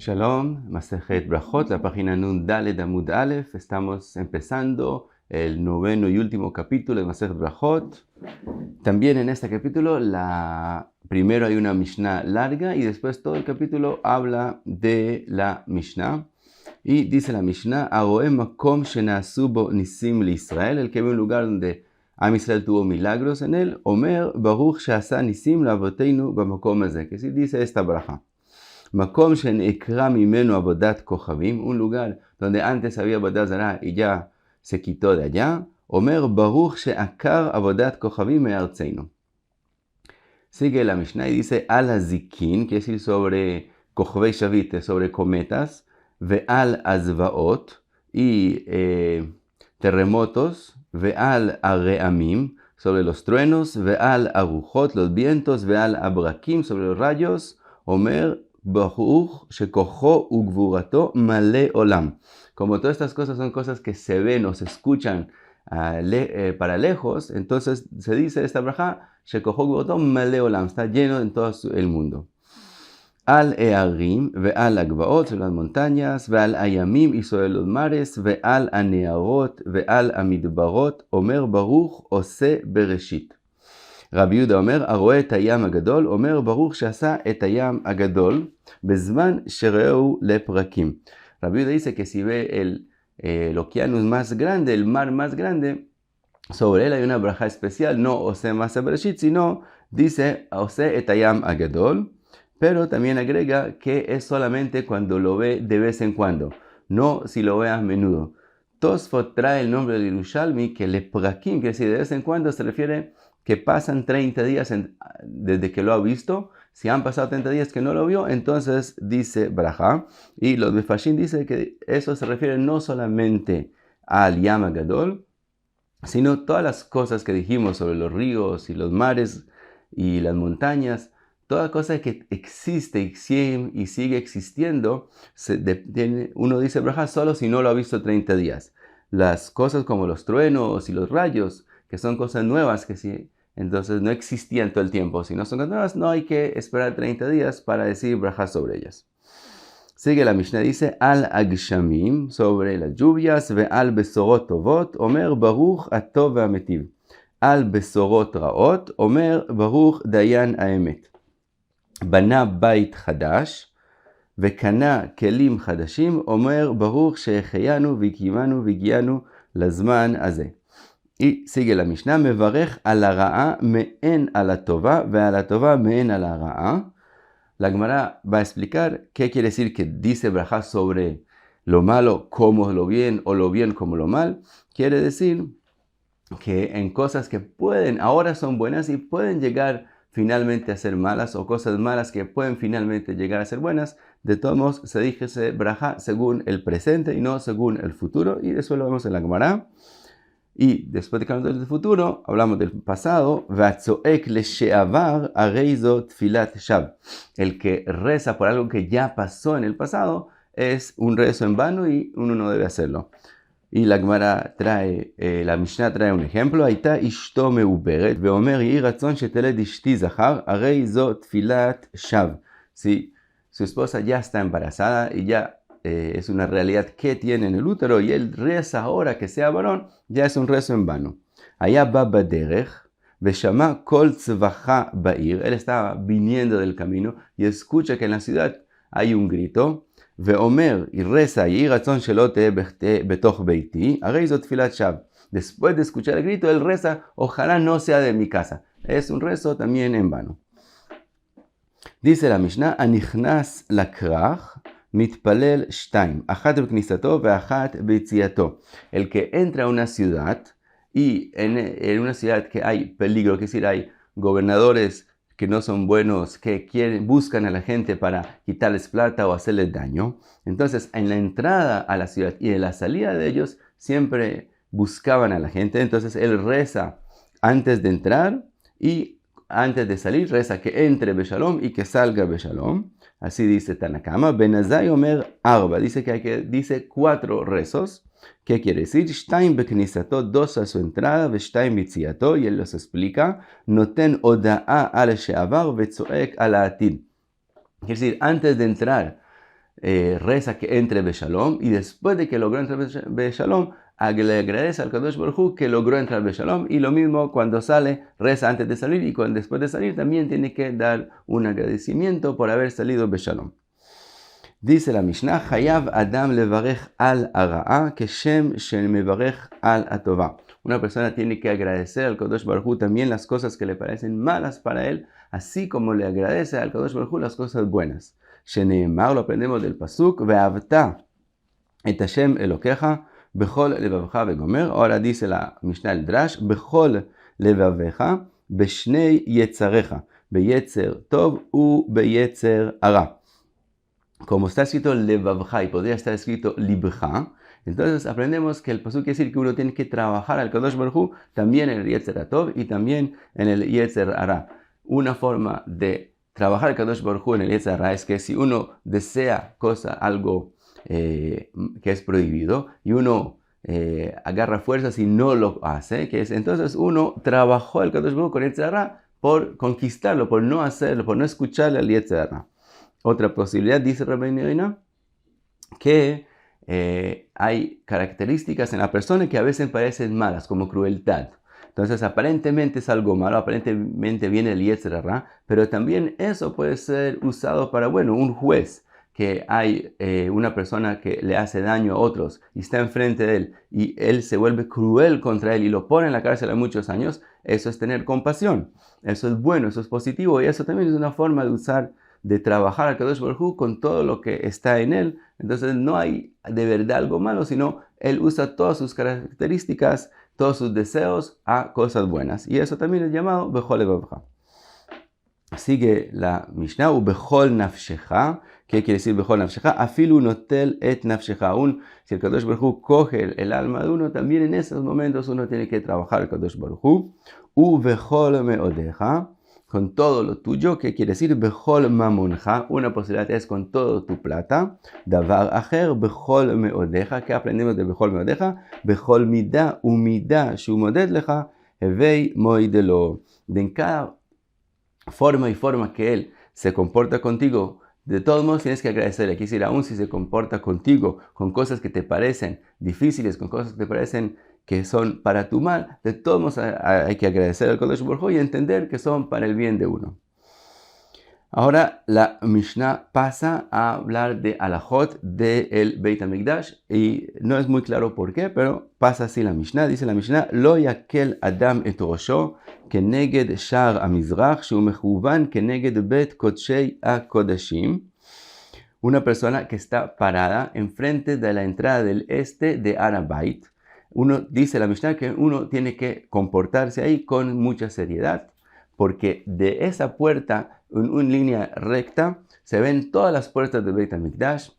Shalom, Masejet Brajot, la página Nun Daled Amud Aleph. Estamos empezando el noveno y último capítulo de Masejet Brajot. También en este capítulo, primero hay una Mishnah larga y después todo el capítulo habla de la Mishnah. Y dice la Mishnah, Aroem Makom Shenasu Bo Nisim Israel, el que ve un lugar donde Am Israel tuvo milagros en él, Omer Baruch Sheasa Nisim Lavoteinu Bamakom Azeh, que sí dice esta braja. Makom Shenekra Mimenu Avodat Kochavim, un lugar donde antes había Avodat Zarah y ya se quitó de allá. Omer Baruch Sheakar Avodat Kochavim Me'artzeinu. Sigue la Mishnah y dice Al Hazikin, que es decir sobre Kochavei Shavit, sobre cometas, Ve'al Azvaot y terremotos, Ve'al Areamim, sobre los truenos, Ve'al Aruchot, los vientos, Ve'al Abrakim, sobre los rayos. Omer Baruch shekocho ugvurato male olam. Como todas estas cosas son cosas que se ven o se escuchan para lejos, entonces se dice esta braja, shekocho ugvurato male olam, está lleno en todo el mundo. Al earim ve'al agvaot, sobre las montañas, ve'al ayamim y sobre los mares, ve'al anearot, ve'al amidbarot, omer baruch ose bereshit. רבי יהודה אומר, הרואה את הים הגדול, אומר ברוך שעשה את הים הגדול, בזמן שראהו לפרקים. רבי יהודה dice que si ve el océano más grande, el mar más grande, sobre él hay una braja especial, no ose masa bereshit, sino dice ose et hayam agadol, pero también agrega que es solamente cuando lo ve de vez en cuando, no si lo ve a menudo. Tosfot trae el nombre de Yerushalmi, que leprakim, que si de vez en cuando se refiere que pasan 30 días desde que lo ha visto. Si han pasado 30 días que no lo vio, entonces dice braja. Y los Mefashim dicen que eso se refiere no solamente al Yam Gadol, sino todas las cosas que dijimos sobre los ríos y los mares y las montañas. Toda cosa que existe y sigue existiendo, uno dice braja solo si no lo ha visto 30 días. Las cosas como los truenos y los rayos, que son cosas nuevas que sí, entonces no existían todo el tiempo. Si no son cosas nuevas, no hay que esperar 30 días para decir braja sobre ellas. Sigue la Mishnah, dice, al agshamim, sobre las lluvias, ve al besorot tovot, omer baruch atov ve'ametiv. Al besorot raot, omer baruch dayan haemet. בנה בית חדש, וקנה כלים חדשים, אומר ברוך שהחיינו והקימנו והגיענו לזמן הזה. Y sigue la Mishnah, מברך על הרעה מעין על הטובה, ועל הטובה מעין על הרעה. La Gemara va a explicar qué quiere decir que dice braja sobre lo malo como lo bien o lo bien como lo mal. Quiere decir que en cosas que ahora son buenas y pueden llegar finalmente a ser malas, o cosas malas que pueden finalmente llegar a ser buenas, de todos modos se dice braja según el presente y no según el futuro, y eso lo vemos en la Gemara. Y después de que hablamos del futuro, hablamos del pasado. El que reza por algo que ya pasó en el pasado es un rezo en vano y uno no debe hacerlo. Y la Gemara la Mishnah trae un ejemplo. Aita ishto meuberet, veomer yi ratzon sheteled ishti zachar, arei zo tfilat shav. Si su esposa ya está embarazada y ya es una realidad que tiene en el útero y él reza ahora que sea varón, ya es un rezo en vano. Allá va baderech, veshama kol tzvacha ba'ir. Él estaba viniendo del camino y escucha que en la ciudad hay un grito. Veomer y reza, y razón shelote betoch beiti, arei tfilat shav. Después de escuchar el grito, él reza, ojalá no sea de mi casa. Es un rezo también en vano. Dice la Mishnah, anichnas lakrach mitpalel shtaim, achat beknisato veachat beitziato. El que entra a una ciudad y en una ciudad que hay peligro, es decir, hay gobernadores que no son buenos, que buscan a la gente para quitarles plata o hacerles daño. Entonces, en la entrada a la ciudad y en la salida de ellos, siempre buscaban a la gente. Entonces, él reza antes de entrar y antes de salir, reza que entre beshalom y que salga beshalom. Así dice Tanakama. Benazai Omer Arba, dice 4 rezos. ¿Qué quiere decir? Shtaim beknisato, 2 a su entrada, veshtaim bitziato, y él los explica. Noten oda'a al she'avar vetzoek al atid. Quiere decir, antes de entrar reza que entre Beshalom, y después de que logró entrar Beshalom, le agradece al Kadosh Baruj Hu que logró entrar Beshalom, y lo mismo cuando sale, reza antes de salir, y después de salir también tiene que dar un agradecimiento por haber salido Beshalom. Dice la Mishnah, Hayav Adam levarech al ara'a keshem shel mevarech al atová. Una persona tiene que agradecer al Kadosh Baruj Hu también las cosas que le parecen malas para él, así como le agradece al Kadosh Baruj Hu las cosas buenas. Sheneemar, lo aprendemos del pasuk, ve'avta et Hashem elokecha bechol levavecha vegomer. Ahora dice la Mishnah el Drash, bechol levavecha beshnei yetzarecha, beyetzer tov u beyetzer ara. Como está escrito levavcha y podría estar escrito libcha, entonces aprendemos que el pasuk quiere decir que uno tiene que trabajar al Kadosh Baruj Hu también en el Yetzer Tov y también en el Yetzer Hara. Una forma de trabajar al Kadosh Baruj Hu en el Yetzer Hara es que si uno desea algo que es prohibido y uno agarra fuerzas y no lo hace, entonces uno trabajó al Kadosh Baruj Hu con el Yetzer Hara por conquistarlo, por no hacerlo, por no escucharle al Yetzer Hara. Otra posibilidad, dice Rabbeinu Yonah, que hay características en la persona que a veces parecen malas, como crueldad. Entonces, aparentemente es algo malo, aparentemente viene el Yetzer Hara, pero también eso puede ser usado para, un juez, que hay una persona que le hace daño a otros y está enfrente de él y él se vuelve cruel contra él y lo pone en la cárcel a muchos años. Eso es tener compasión, eso es bueno, eso es positivo y eso también es una forma de trabajar al Kadosh Baruj Hu con todo lo que está en él. Entonces no hay de verdad algo malo, sino él usa todas sus características, todos sus deseos a cosas buenas. Y eso también es llamado Bechol Levavcha. Sigue la Mishnah, Bechol Nafshecha. ¿Qué quiere decir Bechol Nafshecha? Afilu notel et Nafshecha. Aún si el Kadosh Baruj Hu coge el alma de uno, también en esos momentos uno tiene que trabajar al Kadosh Baruj Hu. Bechol Meodeja. Con todo lo tuyo, que quiere decir bechol mamonja, una posibilidad es con todo tu plata. Davar acher bechol meodeja, que aprendemos de bechol meodeja, bechol mida umida shumoded leja, hevei moidelo. De en cada forma y forma que él se comporta contigo, de todos modos tienes que agradecerle. Quiere decir, aún si se comporta contigo con cosas que te parecen difíciles, con cosas que te parecen que son para tu mal, de todos modos hay que agradecer al Kadosh Baruj Hu y entender que son para el bien de uno. Ahora la Mishnah pasa a hablar de alajot del Beit HaMikdash y no es muy claro por qué, pero pasa así la Mishnah. Dice la Mishnah, Lo yakel Adam et rosho keneged shar hamizrach shu mechuvan keneged bet kodshei hakodashim. Una persona que está parada enfrente de la entrada del este de Har HaBait. Uno dice la Mishnah que uno tiene que comportarse ahí con mucha seriedad, porque de esa puerta, en una línea recta, se ven todas las puertas del Beit HaMikdash,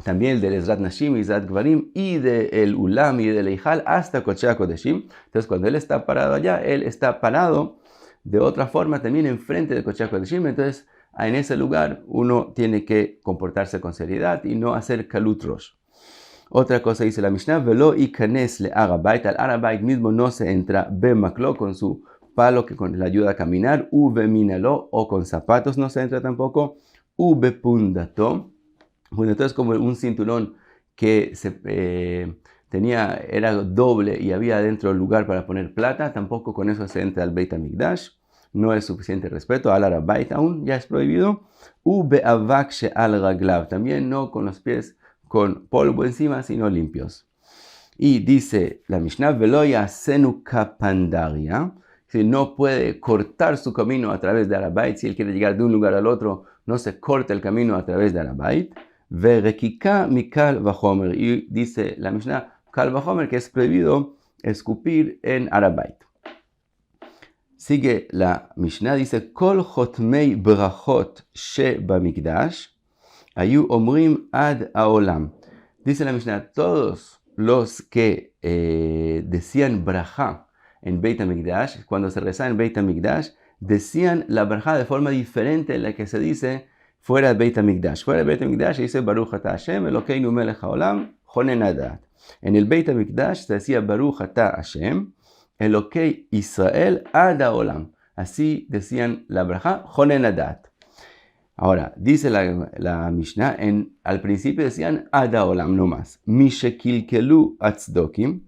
también del Ezrat Nashim, Ezrat Gvarim, y del Ulam y del Eijal hasta Kodshei HaKodashim. Entonces, cuando él está parado allá, él está parado de otra forma también enfrente de Kodshei HaKodashim. Entonces, en ese lugar, uno tiene que comportarse con seriedad y no hacer kalut rosh. Otra cosa dice la Mishnah, velo ikanes le Har HaBait, al Har HaBait mismo no se entra bemaklo con su palo que le ayuda a caminar, beminalo o con zapatos no se entra tampoco, bepundato. Pundato es como un cinturón que era doble y había adentro lugar para poner plata, tampoco con eso se entra al Beit HaMikdash. No es suficiente respeto, al Har HaBait aún ya es prohibido. Be'avak she'al raglav, también no con los pies con polvo encima, sino limpios. Y dice la Mishnah, velo yasenu kapandaria, si no puede cortar su camino a través de Har HaBait, si él quiere llegar de un lugar al otro, no se corta el camino a través de Har HaBait. Verekika mikal vachomer, y dice la Mishnah, kal vachomer, que es prohibido escupir en Har HaBait. Sigue la Mishnah, dice, kol chotmei brachot she bamikdash, ayu omrim ad haolam. Dice la Mishnah, todos los que decían braja en Beit HaMikdash, cuando se rezaba en Beit HaMikdash, decían la braja de forma diferente a la que se dice fuera de Beit HaMikdash. Fuera de Beit HaMikdash se dice Baruch Ata Hashem, Elokeinu melech haolam, chonen hadat. En el Beit HaMikdash se decía Baruch Ata Hashem, Elokei Israel ad haolam. Así decían la braja, chonen hadat. Ahora, dice la Mishnah, al principio decían Ad Haolam no más. Mishekilkelu atzdokim.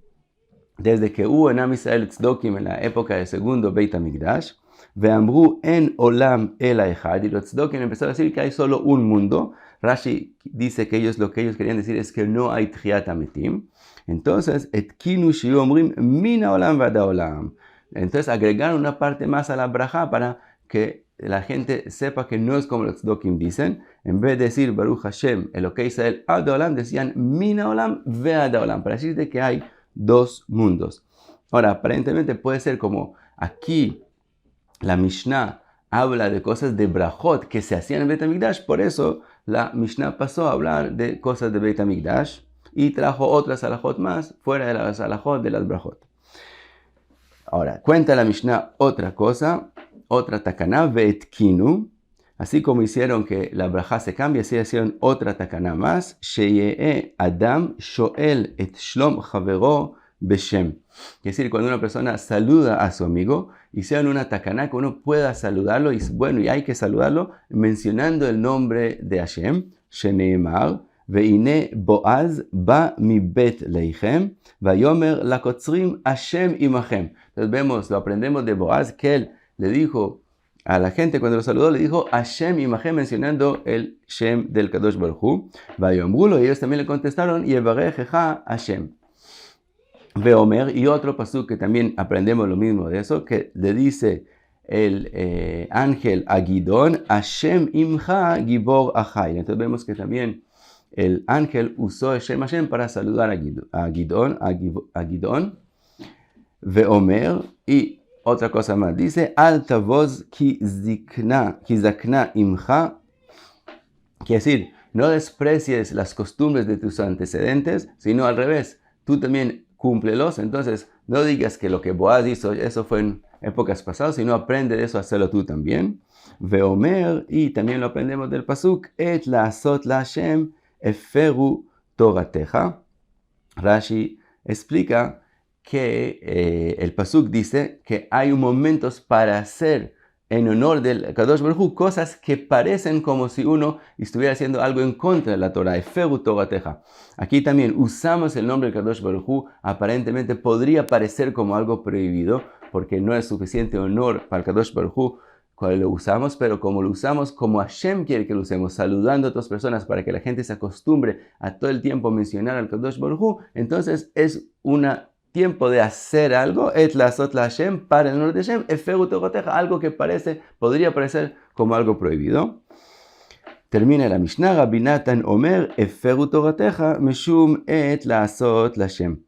Desde que hubo en Am Israel tzdokim en la época del segundo Beit HaMikdash, ve'amru en olam ela echad, y los tzdokim empezaron a decir que hay solo un mundo. Rashi dice que lo que ellos querían decir es que no hay tchiat hametim. Entonces, etkinu shiu omrim min haolam va'ad haolam. Entonces agregaron una parte más a la braja para que la gente sepa que no es como los tzdokim dicen. En vez de decir Baruch Hashem, Elokei Israel, ad haolam, decían min haolam ve'ad haolam, para decirte que hay dos mundos. Ahora, aparentemente puede ser como aquí la Mishnah habla de cosas de brajot que se hacían en Beit HaMikdash, por eso la Mishnah pasó a hablar de cosas de Beit HaMikdash y trajo otras alajot más fuera de las alajot de las brajot. Ahora, cuenta la Mishnah otra cosa, otra takaná, ve'etkinu, así como hicieron que la braja se cambie, así hicieron otra takaná más, sheyee adam shoel et shlom chavero beshem. Es decir, cuando una persona saluda a su amigo, hicieron una takaná que uno pueda saludarlo, y bueno, y hay que saludarlo mencionando el nombre de Hashem, sheneemar, veine Boaz ba mi bet leichem, vayomer lakotzrim Hashem imachem. Entonces lo aprendemos de Boaz, que él le dijo a la gente cuando lo saludó, le dijo Hashem imachem, mencionando el Shem del Kadosh Baruj Hu. Vayomrulo, y ellos también le contestaron, Yevarejeja Hashem. Veomer, y otro pasuk que también aprendemos lo mismo de eso, que le dice el ángel a Gidón, Hashem imcha gibor achai. Entonces vemos que también el ángel usó Shem Hashem para saludar a Gidón. Veomer, y otra cosa más, dice, Al tavoz ki zakna imcha, quiere decir, no desprecies las costumbres de tus antecedentes, sino al revés, tú también cúmplelos. Entonces, no digas que lo que Boaz hizo, eso fue en épocas pasadas, sino aprende de eso, hacerlo tú también. Veomer, y también lo aprendemos del pasuk, et la'asot la'Hashem eferu torateja. Rashi explica que el pasuk dice que hay momentos para hacer en honor del Kadosh Baruj Hu cosas que parecen como si uno estuviera haciendo algo en contra de la Torah. Eferu torateja. Aquí también usamos el nombre del Kadosh Baruj Hu. Aparentemente podría parecer como algo prohibido, porque no es suficiente honor para el Kadosh Baruj Hu cuando lo usamos, pero como lo usamos como Hashem quiere que lo usemos, saludando a otras personas para que la gente se acostumbre a todo el tiempo mencionar al Kadosh Baruj Hu, entonces es una tiempo de hacer algo, et la'asot la'Hashem, para el honor de Hashem, eferu torateja, algo que podría parecer como algo prohibido. Termina la Mishnah, Rabbi Natan Omer, eferu torateja, meshum et la'asot la'Hashem.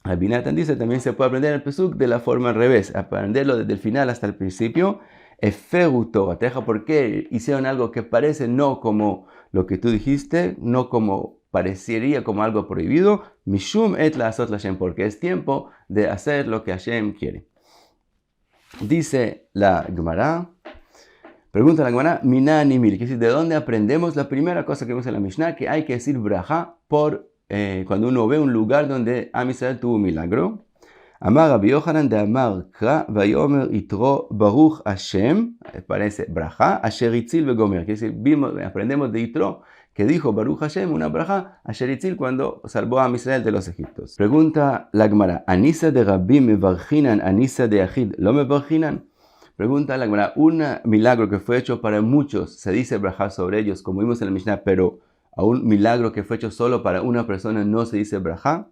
Rabbi Natan dice, también se puede aprender el pesuk de la forma al revés, aprenderlo desde el final hasta el principio. Eferu torateja, porque hicieron algo que parece no como lo que tú dijiste, no como parecería como algo prohibido, mishum et la'asot la'Hashem, porque es tiempo de hacer lo que Hashem quiere. Dice la Gemara, pregunta la Gemara, mina nimil, que es decir, ¿de dónde aprendemos? La primera cosa que vemos en la Mishnah, que hay que decir braja cuando uno ve un lugar donde Am Israel tuvo un milagro. Amar Rabbi Yochanan de Amar Kra, vayomer itro Baruch Hashem, parece braja, asher itzil vegomer, que es decir, aprendemos de Itro, que dijo Baruch Hashem, una braja, asher itzil, cuando salvó a Am Israel de los egiptos. Pregunta la Gemara, Anisa de Rabbi mevarchinan, Anisa de Yachid, ¿lo mevarchinan? Pregunta la Gemara, un milagro que fue hecho para muchos, se dice braja sobre ellos, como vimos en la Mishnah, pero a un milagro que fue hecho solo para una persona no se dice braja.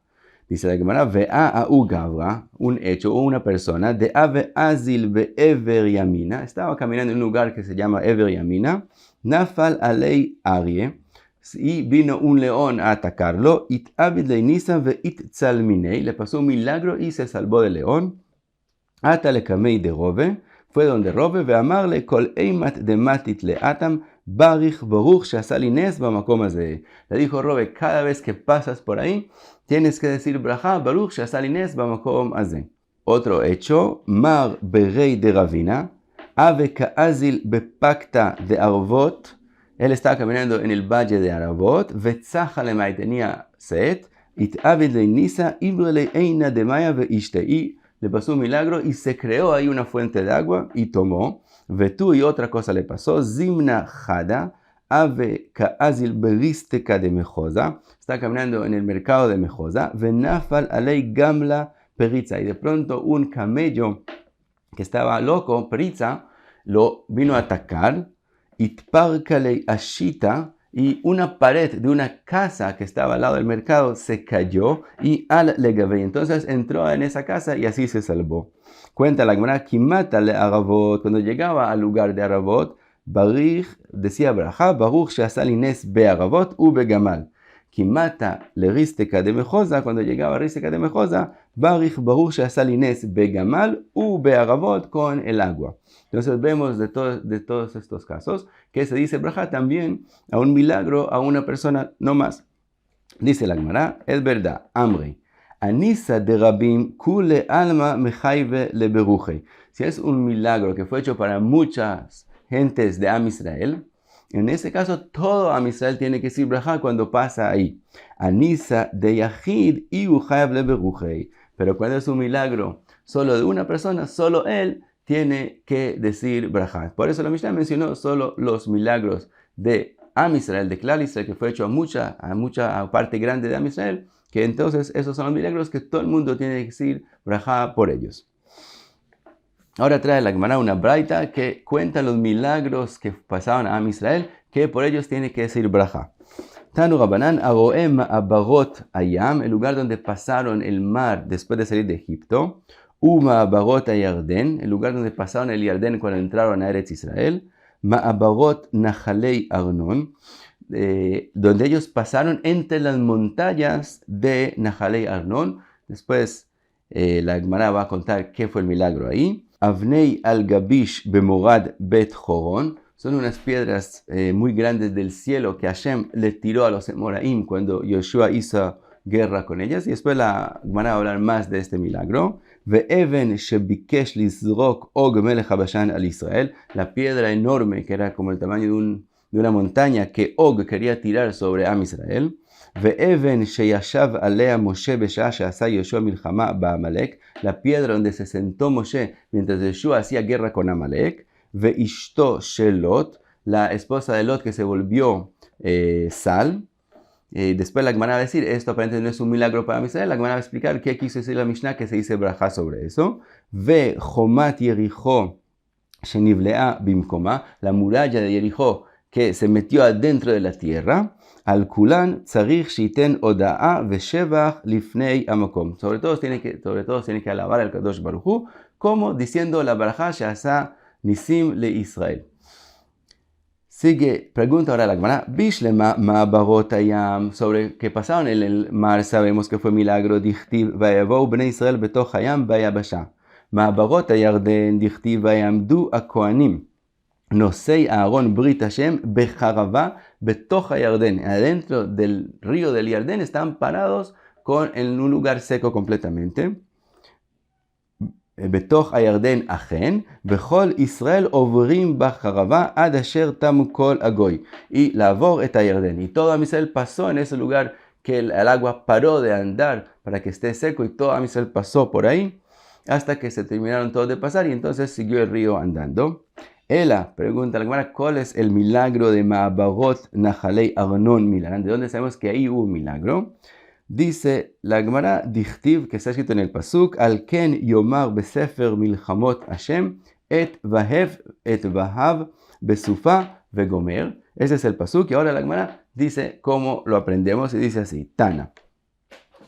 Dice la Gemara, ve'a'u gavra, un hecho o una persona, de ave azil be'ever yamina, estaba caminando en un lugar que se llama Ever Yamina, nafal alei arie, y vino un león a atacarlo, it abid leinisa ve'it tzalminei, le pasó un milagro y se salvó del león, ata le kamei de Rove, fue donde Rove, ve'amarle kol eimat de matit le atam, barich baruch shasali nes bamakom hazeh. Le dijo Rove, cada vez que pasas por ahí, tienes que decir braja, baruch shasali nes bamakom hazeh. Otro hecho, mar berei de Ravina, ave ka'azil bepakta de Arvot, él estaba caminando en el valle de Arvot, vetzacha lemay, tenía sed, it avid leinisa, ibrele eina de maya ve'ishtei, le pasó un milagro y se creó ahí una fuente de agua y tomó. Vetú, y otra cosa le pasó, Zimna Jada, Ave Kaazil Beristeka de Mejosa, está caminando en el mercado de Mejosa, Venafal Alei Gamla Peritza, y de pronto un camello que estaba loco, Peritza, lo vino a atacar, Itparkalei Ashita, y una pared de una casa que estaba al lado del mercado se cayó y al Legabri. Entonces entró en esa casa y así se salvó. Cuenta la Gemara, Kimata le Aravot, cuando llegaba al lugar de Aravot, Barich decía Braja, Baruch she'asali nes be'Aravot u be'gamal. Kimata le Risteka de Mejosa, cuando llegaba a Risteka de Mejosa, Barich Baruch she'asali nes be'gamal u be'Aravot, con el agua. Entonces vemos de todos estos casos que se dice braja también a un milagro a una persona no más. Dice la Gemara, es verdad, Amrei, Anisa de Rabim kule alma mechaive le beruje. Si es un milagro que fue hecho para muchas gentes de Am Israel, en ese caso todo Am Israel tiene que decir braja cuando pasa ahí. Anisa de Yahid y uchaiv le beruje. Pero cuando es un milagro solo de una persona, solo él tiene que decir braja. Por eso la Mishnah mencionó solo los milagros de Am Israel, de Klal Israel, que fue hecho a mucha parte grande de Am Israel, que entonces esos son los milagros que todo el mundo tiene que decir braja por ellos. Ahora trae la Gemara una braita que cuenta los milagros que pasaban a Am Israel, que por ellos tiene que decir braja. Tanu Rabanan, Aroem Abarot Ayam, el lugar donde pasaron el mar después de salir de Egipto. Ma'abarot Yarden, el lugar donde pasaron el Yarden cuando entraron a Eretz Israel. Ma'abarot Nahalei Arnon, donde ellos pasaron entre las montañas de Nahalei Arnon. Después la Gemara va a contar qué fue el milagro ahí. Avnei al-Gabish bemorad Bet Joron, son unas piedras muy grandes del cielo que Hashem le tiró a los Emoraim cuando Yoshua hizo guerra con ellas. Y después la Gemara va a hablar más de este milagro. Ve'even shebikesh lizrok Og melech Habashan al Israel, la piedra enorme que era como el tamaño de una montaña que Og quería tirar sobre Am Israel. Ve'even sheyashav alea Moshe b'sha'ah she'asa Yoshua milchama ba'Amalek, la piedra donde se sentó Moshe mientras Yoshua hacía guerra con Amalek. Ve'ishto shelot, la esposa de Lot que se volvió sal. Después la Gemara va a decir, esto aparentemente no es un milagro para Israel. La Gemara va a explicar qué quiso decir la Mishnah que se dice braja sobre eso. Ve Chomat Yericho shenivlea bimkoma, la muralla de Jericho que se metió adentro de la tierra. Al kulan tzarich shiten oda'a veshevach lifnei amakom. Sobre todo tiene que alabar al Kadosh Baruj Hu, como diciendo la braja she'asa nisim le Israel. Sigue, pregunta ahora la Gemara, Bishlema Ma'abarot Hayam, sobre que pasaron en el mar, sabemos que fue milagro, Dichtiv Vayavou Bnei Israel betoch Hayam Vayabasha. Ma'abarot Hayarden Dichtiv Vayamdu Akohanim. Nosei Aaron Brit Hashem Becharava betoch Hayarden. Adentro del río del Yarden están parados en un lugar seco completamente. בתוך הירדן אכן, וכל ישראל עוברים בחרבה עד אשר תמו כל הגוי. Y לעבור את הירדן. Y todo Israel pasó en ese lugar que el agua paró de andar para que esté seco y todo Israel pasó por ahí hasta que se terminaron todos de pasar y entonces siguió el río andando. Ela, pregunta la Gemara, ¿cuál es el milagro de Ma'abarot Nahalei Arnon Milan? ¿De dónde sabemos que ahí hubo un milagro? Dice la Gemara Dichtiv, que está escrito en el Pasuk, Al ken yomar besefer milchamot Hashem, et vahav besufa vegomer. Ese es el Pasuk, y ahora la Gemara dice cómo lo aprendemos, y dice así, Tana,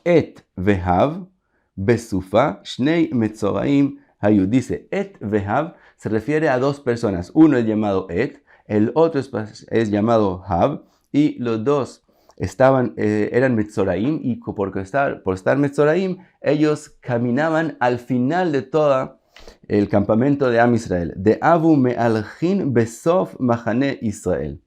et vahav besufa shnei metzoraim hayu. Dice, et vahav se refiere a dos personas, uno es llamado et, el otro es llamado hav, y los dos eran Metzoraim, y por estar Metzoraim, ellos caminaban al final de todo el campamento de Am Israel. De Avu me'alchin besof machane Israel.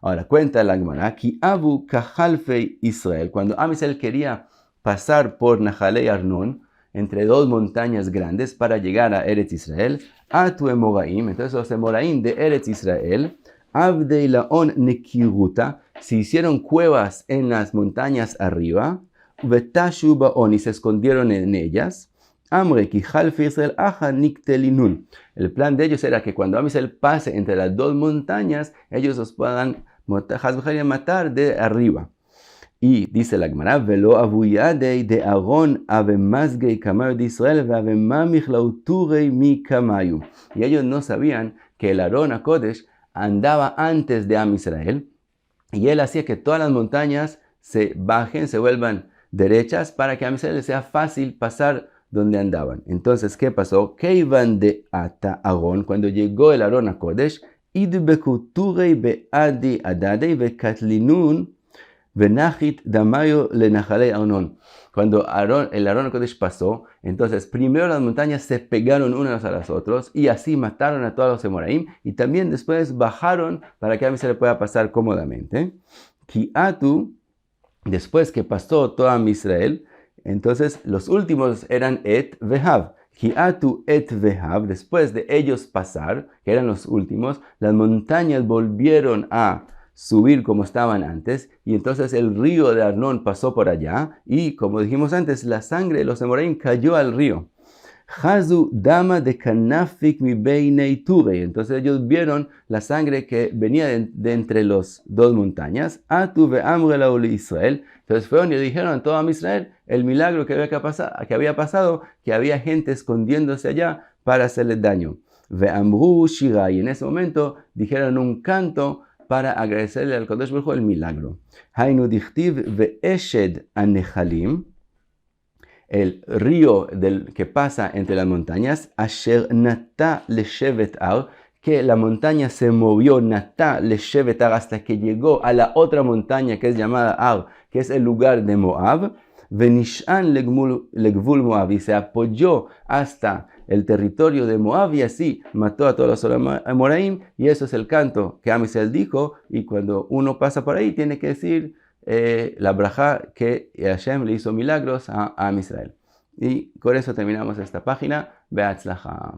Ahora, cuenta la Gemara, Ki Avu kahalfei Israel. Cuando Am Israel quería pasar por Nahalei Arnon, entre dos montañas grandes, para llegar a Eretz Israel, Atu Emoraim, entonces los Emoraim de Eretz Israel, Avdei laon nekiruta, se hicieron cuevas en las montañas arriba, Vetashu baon, y se escondieron en ellas, Amre, ki halfi Israel aja niktelinun. El plan de ellos era que cuando Am Israel pase entre las dos montañas, ellos los puedan matar de arriba. Y dice la Gemara, velo avuyadei de Aarón avemazgei kamayu de Israel veavemamich lauturei mi kamayu. Y ellos no sabían que el Aarón HaKodesh andaba antes de Am Israel, y él hacía que todas las montañas se bajen, se vuelvan derechas, para que a Am Israel les sea fácil pasar donde andaban. Entonces, ¿qué pasó? Que iban de Ata Aarón, cuando llegó el Aarón HaKodesh, idbekuturei beadi adadei vekatlinun venachit damayo lenajalei Arnon. Cuando el Aarón HaKodesh pasó, entonces primero las montañas se pegaron unas a las otras y así mataron a todos los Emoraim, y también después bajaron para que a mí se le pueda pasar cómodamente. Kiatu, después que pasó toda Israel, entonces los últimos eran Et Vehav. Kiatu Et Vehav, después de ellos pasar, que eran los últimos, las montañas volvieron a subir como estaban antes, y entonces el río de Arnón pasó por allá, y como dijimos antes, la sangre de los Emoraim cayó al río. Chazu dama de kanafik mi beinei turei. Entonces ellos vieron la sangre que venía de entre las dos montañas. Atu ve'amre lahu Israel. Entonces fueron y dijeron a todo Israel el milagro que había pasado, que había gente escondiéndose allá para hacerle daño. Ve'amru shira. Y en ese momento dijeron un canto para agradecerle al Kadosh Baruj Hu el milagro. Hainu dichtiv ve'eshed anechalim. El río que pasa entre las montañas, asher nata leshevet ar, que la montaña se movió, nata leshevet ar, hasta que llegó a la otra montaña que es llamada Ar, que es el lugar de Moab, venishan legvul Moab, y se apoyó hasta el territorio de Moab, y así mató a todos los Amoraim, y eso es el canto que Am Israel dijo, y cuando uno pasa por ahí tiene que decir la braja que Hashem le hizo milagros a Am Israel. Y con eso terminamos esta página. Be'atzlacha.